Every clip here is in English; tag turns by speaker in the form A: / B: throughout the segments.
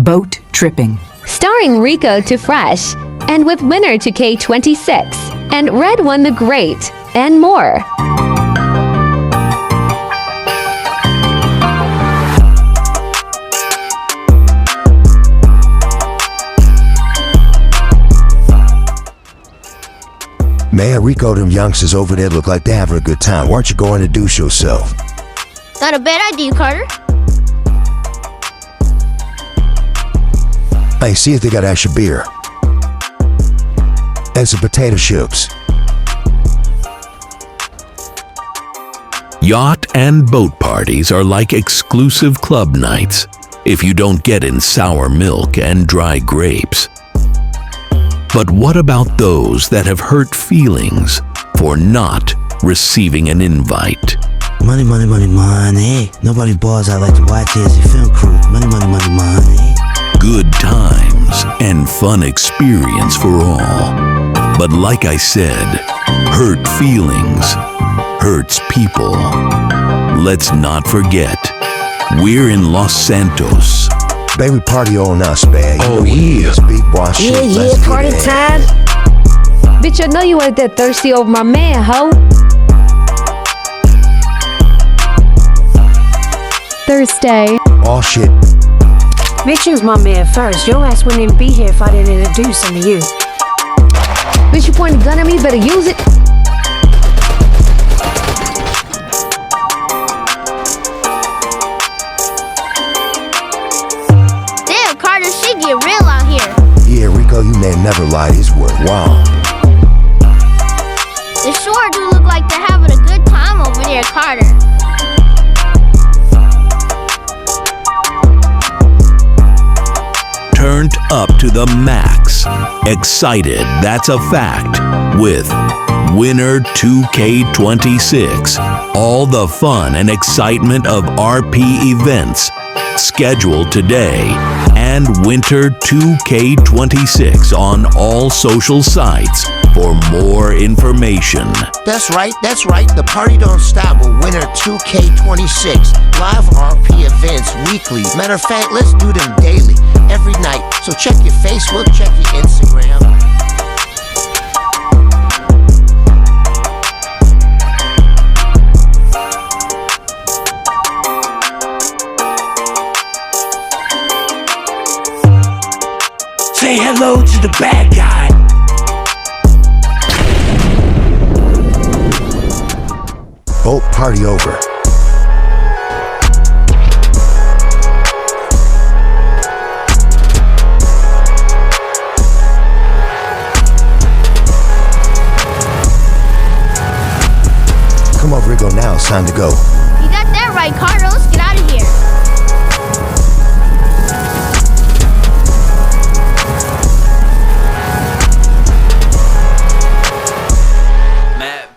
A: Boat Tripping.
B: Starring Rico to Fresh, and with winner to K26, and Red won the Great, and more.
C: Man, Rico, them youngsters over there look like they're having a good time. Why don't you go and introduce yourself?
D: Not a bad idea, Carter.
C: Hey, see if they got extra beer. And some potato chips.
E: Yacht and boat parties are like exclusive club nights if you don't get in sour milk and dry grapes. But what about those that have hurt feelings for not receiving an invite?
F: Money, money, money, money. Nobody balls out like the YTHZ film crew. Money, money, money, money.
E: Good times and fun experience for all. But like I said, hurt feelings hurts people. Let's not forget, we're in Los Santos.
C: Baby, party on us, man.
E: Oh, yeah.
C: Big boss shit.
F: Yeah, party time.
B: Bitch, I know you ain't that thirsty over my man, ho. Thursday.
C: Oh, shit.
G: Bitch, you was my man first. Your ass wouldn't even be here if I didn't introduce him to you.
B: Bitch, you pointing a gun at me, better use it.
D: Damn, Carter, she get real out here.
C: Yeah, Rico, you may never lie his word. Wow.
D: They sure do look like they're having a good time over there, Carter.
E: Turned up to the max. Excited, that's a fact. With Winner 2K26. All the fun and excitement of RP events scheduled today. And Winter 2K26 on all social sites for more information.
H: That's right. The party don't stop with Winner 2K26. Live RP events weekly. Matter of fact, let's do them daily, every night. So check your Facebook, check your Instagram.
F: Say hello to the bad guy.
C: Boat party over. Come on, Rico, now it's time to go.
D: You got that right, Carter. Let's get out of here.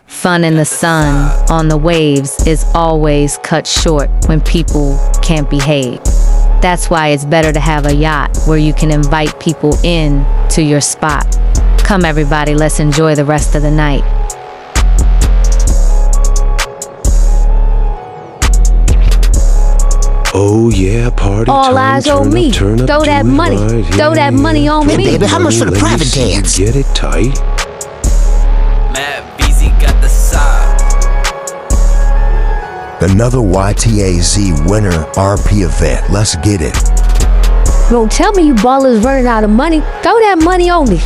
B: Fun in the sun, on the waves, is always cut short when people can't behave. That's why it's better to have a yacht where you can invite people in to your spot. Come everybody, let's enjoy the rest of the night.
I: Oh yeah, party
B: All
I: time.
B: eyes on me. Throw that money. Throw that money on
H: Hey,
B: me.
H: baby, how much for the private dance?
I: Get it tight.
J: Matt BZ got the side.
C: Another YTHZ winner RP event. Let's get it.
B: Don't tell me you ballers running out of money. Throw that money on me.